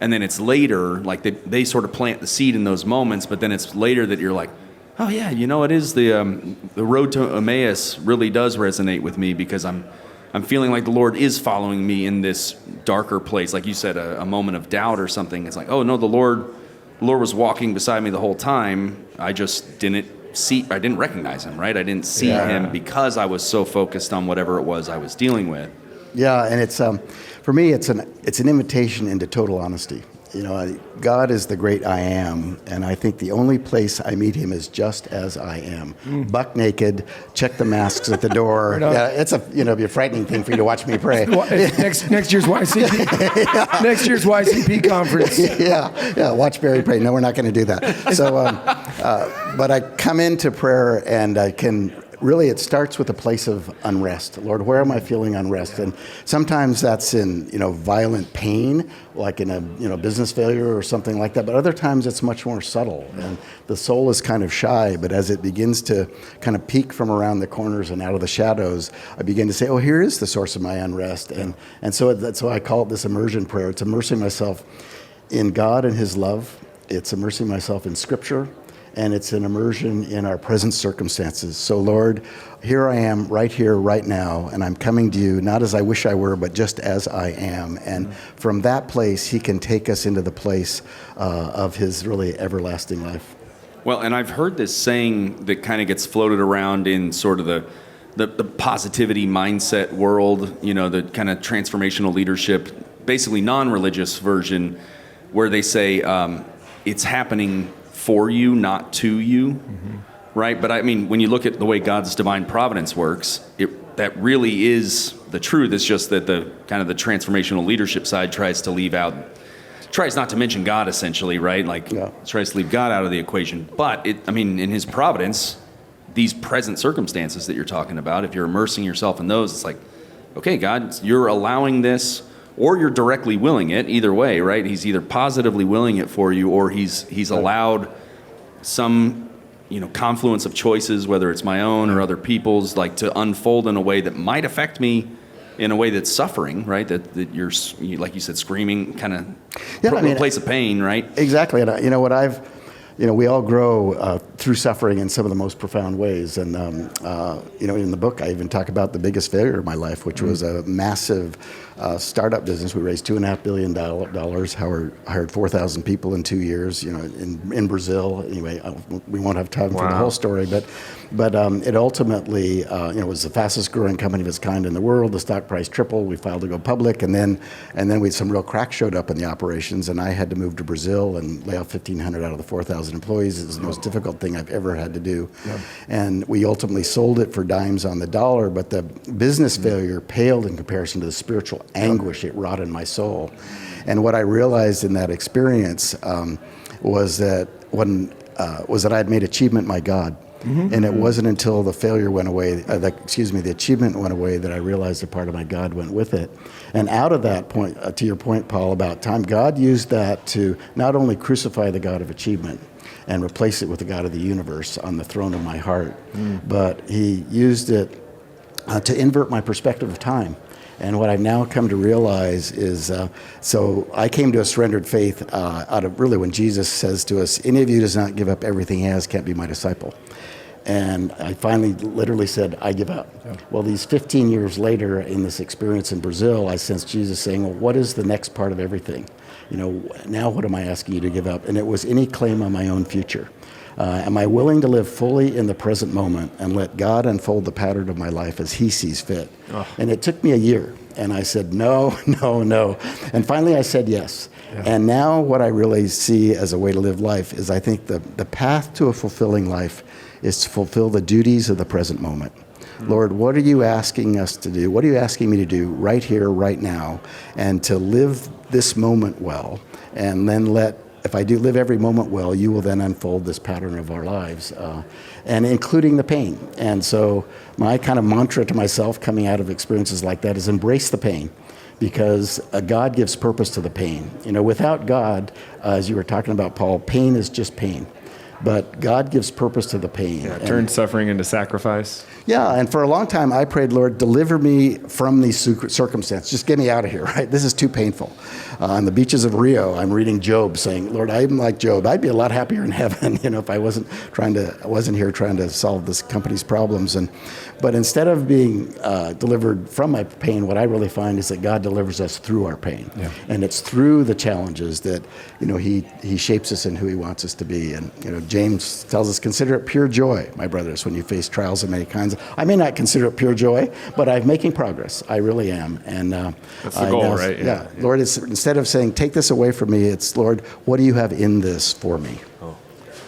And then it's later, like they sort of plant the seed in those moments, but then it's later that you're like, oh yeah, it is the road to Emmaus really does resonate with me, because I'm feeling like the Lord is following me in this darker place. Like you said, a moment of doubt or something. It's like, oh no, the Lord was walking beside me the whole time. I just didn't recognize him, right? I didn't see him because I was so focused on whatever it was I was dealing with. Yeah, and it's for me, it's an invitation into total honesty. God is the great I am, and I think the only place I meet him is just as I am, buck naked. Check the masks at the door. Yeah, it's be a frightening thing for you to watch me pray. Next year's YCP. Next year's YCP conference. Yeah. Watch Barry pray. No, we're not going to do that. So, but I come into prayer and I can. Really, it starts with a place of unrest. Lord, where am I feeling unrest? And sometimes that's in, violent pain, like in a, business failure or something like that. But other times it's much more subtle. And the soul is kind of shy. But as it begins to kind of peek from around the corners and out of the shadows, I begin to say, oh, here is the source of my unrest. And so that's why I call it this immersion prayer. It's immersing myself in God and his love. It's immersing myself in Scripture. And it's an immersion in our present circumstances. So, Lord, here I am right here, right now, and I'm coming to you, not as I wish I were, but just as I am. And from that place, he can take us into the place of his really everlasting life. Well, and I've heard this saying that kind of gets floated around in sort of the positivity mindset world, the kind of transformational leadership, basically non-religious version, where they say it's happening for you, not to you, right? But I mean, when you look at the way God's divine providence works, that really is the truth. It's just that the kind of the transformational leadership side tries to tries not to mention God, essentially, right? Like, tries to leave God out of the equation. But, in his providence, these present circumstances that you're talking about, if you're immersing yourself in those, it's like, okay, God, you're allowing this, or you're directly willing it, either way, right? He's either positively willing it for you, or he's allowed some, confluence of choices, whether it's my own or other people's, like, to unfold in a way that might affect me in a way that's suffering, right? That you're, like you said, screaming, kind of from a place of pain, right? Exactly. And we all grow through suffering in some of the most profound ways. And, in the book, I even talk about the biggest failure of my life, which was a massive startup business. We raised $2.5 billion, hired 4,000 people in 2 years, in Brazil. Anyway, we won't have time for the whole story, but it ultimately, was the fastest growing company of its kind in the world. The stock price tripled. We filed to go public, and then we had some real cracks showed up in the operations, and I had to move to Brazil and lay off 1,500 out of the 4,000 employees. It was the most difficult thing I've ever had to do. Yeah. And we ultimately sold it for dimes on the dollar, but the business failure paled in comparison to the spiritual anguish it wrought in my soul. And what I realized in that experience was that I had made achievement my God. Mm-hmm. And it wasn't until the failure went away, the achievement went away, that I realized a part of my God went with it. And out of that point, to your point, Paul, about time, God used that to not only crucify the God of achievement and replace it with the God of the universe on the throne of my heart, but he used it to invert my perspective of time. And what I've now come to realize is, so I came to a surrendered faith out of really when Jesus says to us, any of you does not give up everything he has can't be my disciple. And I finally literally said, I give up. Yeah. Well, these 15 years later in this experience in Brazil, I sensed Jesus saying, well, what is the next part of everything? Now what am I asking you to give up? And it was any claim on my own future. Am I willing to live fully in the present moment and let God unfold the pattern of my life as he sees fit? Oh. And it took me a year. And I said, no. And finally I said yes. Yeah. And now what I really see as a way to live life is I think the path to a fulfilling life is to fulfill the duties of the present moment. Lord, what are you asking us to do? What are you asking me to do right here, right now? And to live this moment well. And then if I do live every moment well, you will then unfold this pattern of our lives, and including the pain. And so my kind of mantra to myself coming out of experiences like that is embrace the pain, because God gives purpose to the pain. Without God, as you were talking about, Paul, pain is just pain. But God gives purpose to the pain. Yeah, turn suffering into sacrifice. Yeah, and for a long time I prayed, Lord, deliver me from these circumstances. Just get me out of here, right? This is too painful. On the beaches of Rio, I'm reading Job saying, Lord, I'm like Job. I'd be a lot happier in heaven, if I wasn't here trying to solve this company's problems. But instead of being delivered from my pain, what I really find is that God delivers us through our pain. Yeah. And it's through the challenges that, he shapes us in who he wants us to be. And, James tells us, consider it pure joy, my brothers, when you face trials of many kinds. I may not consider it pure joy, but I'm making progress. I really am. And that's the goal, right? Yeah. Lord, it's, instead of saying, take this away from me, it's, Lord, what do you have in this for me? Oh.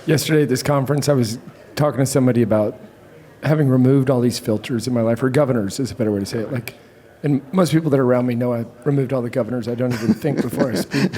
Yesterday at this conference, I was talking to somebody about having removed all these filters in my life, or governors is a better way to say it. And most people that are around me know I removed all the governors. I don't even think before I speak.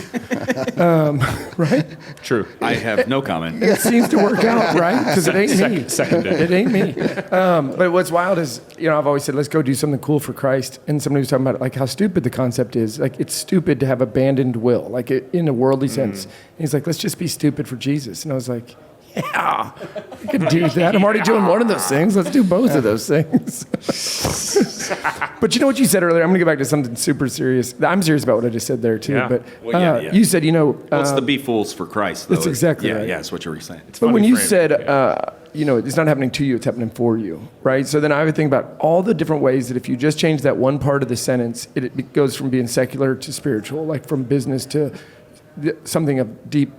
Right? True. I have no comment. It seems to work out, right? Because it ain't me. It ain't me. But what's wild is, I've always said, let's go do something cool for Christ. And somebody was talking about how stupid the concept is. It's stupid to have abandoned will, in a worldly sense. And he's like, let's just be stupid for Jesus. And I was like, yeah, I could do that. I'm already doing one of those things. Let's do both of those things. But you know what you said earlier? I'm going to go back to something super serious. I'm serious about what I just said there, too. Yeah. But you said, it's the be fools for Christ, though. That's exactly right. Yeah, that's what you were saying. But when you said, it's not happening to you, it's happening for you, right? So then I would think about all the different ways that if you just change that one part of the sentence, it goes from being secular to spiritual, like from business to something of deep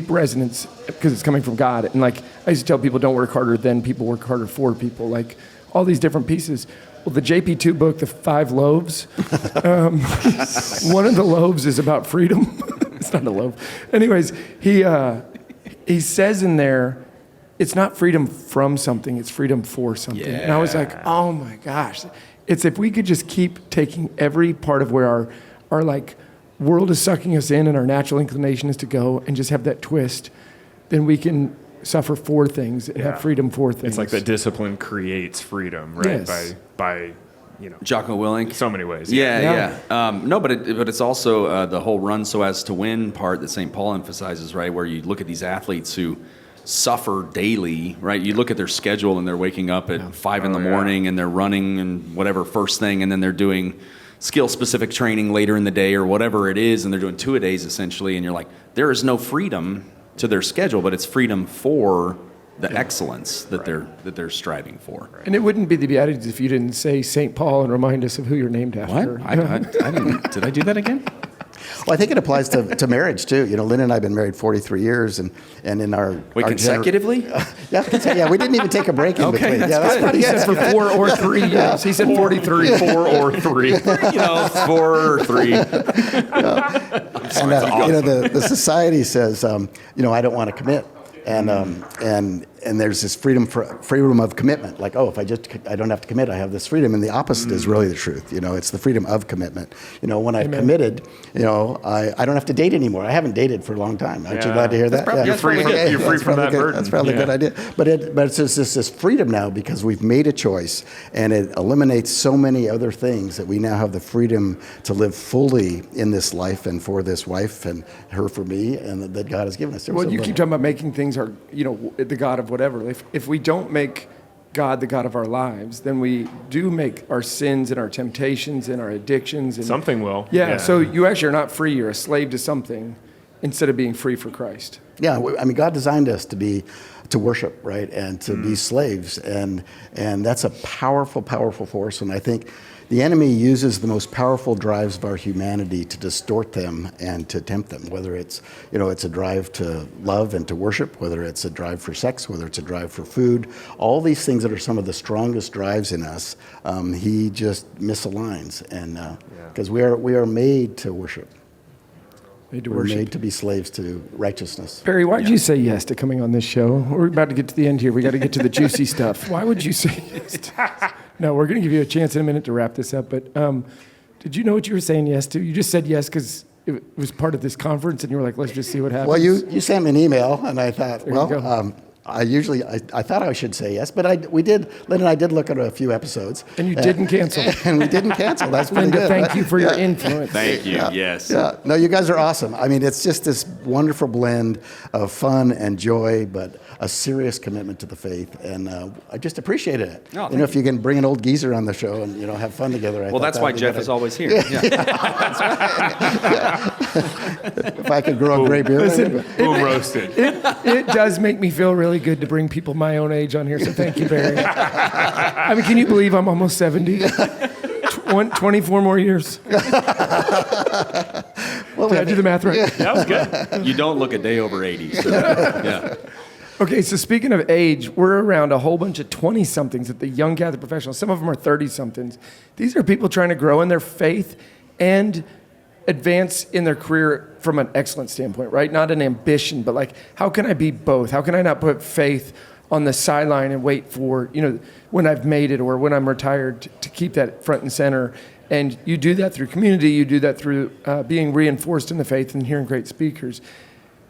resonance, because it's coming from God. And I used to tell people, don't work harder than people, work harder for people, all these different pieces. Well, the JP2 book, The 5 Loaves, one of the loaves is about freedom. It's not a loaf. Anyways, he says in there, it's not freedom from something, it's freedom for something. Yeah. And I was like, oh my gosh. It's if we could just keep taking every part of where our world is sucking us in and our natural inclination is to go and just have that twist, then we can suffer for things and have freedom for things. It's like that discipline creates freedom, right? Yes. By Jocko Willink. so many ways. Yeah. No, but it's also the whole run so as to win part that St. Paul emphasizes, right? Where you look at these athletes who suffer daily, right? You look at their schedule and they're waking up at 5 in the morning and they're running and whatever first thing, and then they're doing skill-specific training later in the day or whatever it is, and they're doing 2-a-days essentially, and you're like, there is no freedom to their schedule, but it's freedom for the excellence that they're striving for. And it wouldn't be the Beatitudes if you didn't say St. Paul and remind us of who you're named after. What? I didn't. Did I do that again? Well, I think it applies to marriage too. Lynn and I have been married 43 years, and in our consecutively? Yeah, we didn't even take a break in between. That's Yeah, good. But he said for 4 or 3 years. He said 43. 4 or 3. 4 or 3. And the society says, I don't want to commit, and there's this freedom of commitment. Like, if I don't have to commit, I have this freedom. And the opposite is really the truth. It's the freedom of commitment. When I've committed, I don't have to date anymore. I haven't dated for a long time. Aren't you glad to hear that? You're free from that burden. That's probably a good idea. But it's just this freedom now because we've made a choice, and it eliminates so many other things that we now have the freedom to live fully in this life and for this wife and her for me, and that God has given us. Well, you keep talking about making things the God of whatever. If we don't make God the God of our lives, then we do make our sins and our temptations and our addictions. And Something will. Yeah, so you actually are not free. You're a slave to something instead of being free for Christ. Yeah, God designed us to worship, right, and to be slaves, and that's a powerful, powerful force. And I think the enemy uses the most powerful drives of our humanity to distort them and to tempt them, whether it's a drive to love and to worship, whether it's a drive for sex, whether it's a drive for food, all these things that are some of the strongest drives in us, he just misaligns, and because we are made to worship. We're made to be slaves to righteousness. Barry, why did you say yes to coming on this show? We're about to get to the end here. We got to get to the juicy stuff. Why would you say yes? No, we're going to give you a chance in a minute to wrap this up. But did you know what you were saying yes to? You just said yes because it was part of this conference, and you were like, let's just see what happens. Well, you sent me an email, and I thought, I thought I should say yes, but Lynn and I did look at a few episodes. And you didn't cancel. And we didn't cancel. That's pretty Linda, good. thank you for your influence. Thank you. Yes. Yeah. No, you guys are awesome. I mean, it's just this wonderful blend of fun and joy, but a serious commitment to the faith, and I just apprecited it. Oh, if you can bring an old geezer on the show and have fun together. Well, that's why Jeff is always here. Yeah. If I could grow a gray beard. Listen, Boom roasted. It does make me feel really good to bring people my own age on here, so thank you, Barry. I mean, can you believe I'm almost 70? 24 more years. Did I do the math right? That was good. You don't look a day over 80. So, yeah. Okay, so speaking of age, we're around a whole bunch of 20-somethings at the Young Catholic Professionals. Some of them are 30-somethings. These are people trying to grow in their faith and advance in their career from an excellence standpoint, right? Not an ambition, but like, how can I be both? How can I not put faith on the sideline and wait for, when I've made it or when I'm retired to keep that front and center? And you do that through community. You do that through being reinforced in the faith and hearing great speakers.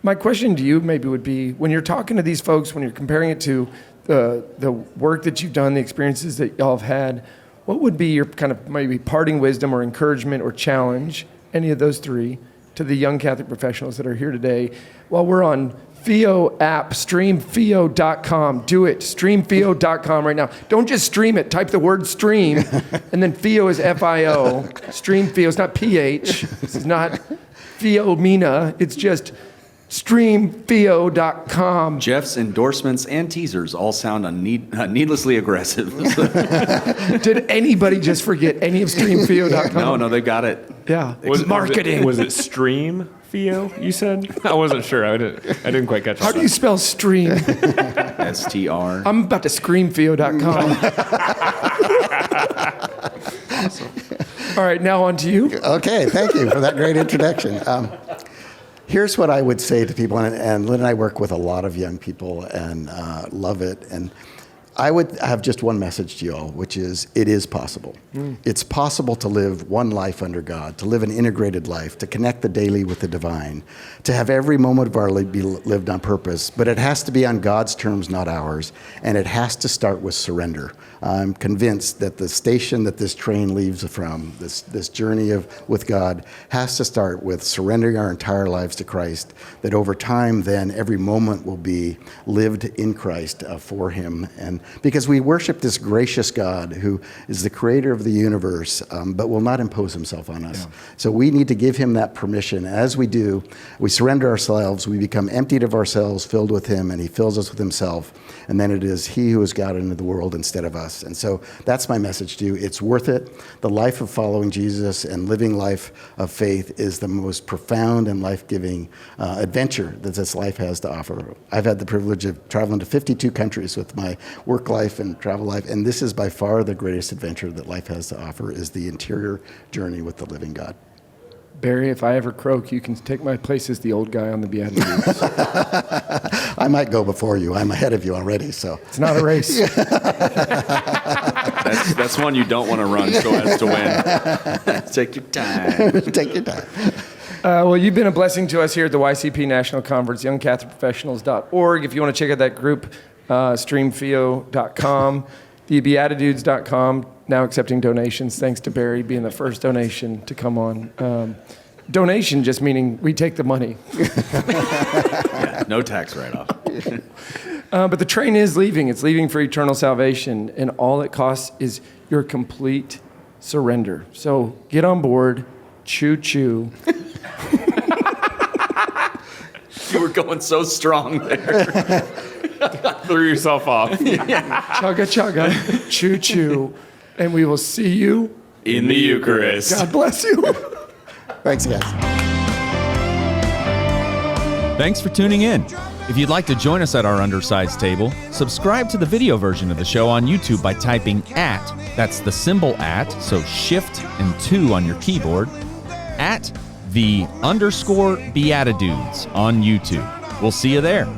My question to you maybe would be, when you're talking to these folks, when you're comparing it to the work that you've done, the experiences that y'all have had, what would be your kind of maybe parting wisdom or encouragement or challenge, any of those three, to the young Catholic professionals that are here today? While we're on Fio app, streamfio.com. Do it, streamfio.com right now. Don't just stream it, type the word stream, and then Fio is F-I-O. Stream Fio, it's not P-H. This is not Fiomina, it's just streamfio.com. Jeff's endorsements and teasers all sound needlessly aggressive. Did anybody just forget any of streamfio.com? No, they got it. Yeah, marketing. Was it Stream Fio, you said? I wasn't sure. I didn't quite catch How do you spell stream? STR. I'm about to screamfio.com. Awesome. All right, now on to you. Okay, thank you for that great introduction. Here's what I would say to people, and Lynn and I work with a lot of young people and love it. And I would have just one message to you all, which is it is possible. It's possible to live one life under God, to live an integrated life, to connect the daily with the divine, to have every moment of our life be lived on purpose. But it has to be on God's terms, not ours. And it has to start with surrender. I'm convinced that the station that this train leaves from, this journey with God, has to start with surrendering our entire lives to Christ, that over time then every moment will be lived in Christ for him. And because we worship this gracious God who is the creator of the universe, but will not impose himself on us. Yeah. So we need to give him that permission. As we do, we surrender ourselves, we become emptied of ourselves, filled with him, and he fills us with himself. And then it is he who has got into the world instead of us. And so that's my message to you. It's worth it. The life of following Jesus and living life of faith is the most profound and life-giving adventure that this life has to offer. I've had the privilege of traveling to 52 countries with my work life and travel life, and this is by far the greatest adventure that life has to offer, is the interior journey with the living God. Barry, if I ever croak, you can take my place as the old guy on the BeatiDudes. I might go before you. I'm ahead of you already, so. It's not a race. That's one you don't want to run so as to win. Take your time. Take your time. Well, you've been a blessing to us here at the YCP National Conference, youngcatholicprofessionals.org. If you want to check out that group, streamfeo.com, the BeatiDudes.com, now accepting donations, thanks to Barry being the first donation to come on. Donation just meaning we take the money. Yeah, no tax write-off. But the train is leaving. It's leaving for eternal salvation, and all it costs is your complete surrender. So get on board, choo-choo. You were going so strong there. Threw yourself off. Chugga, chugga, choo-choo. And we will see you in the Eucharist. God bless you. Thanks, guys. Thanks for tuning in. If you'd like to join us at our undersized table, subscribe to the video version of the show on YouTube by typing @, that's the symbol @, so shift and 2 on your keyboard, @the_BeatiDudes on YouTube. We'll see you there.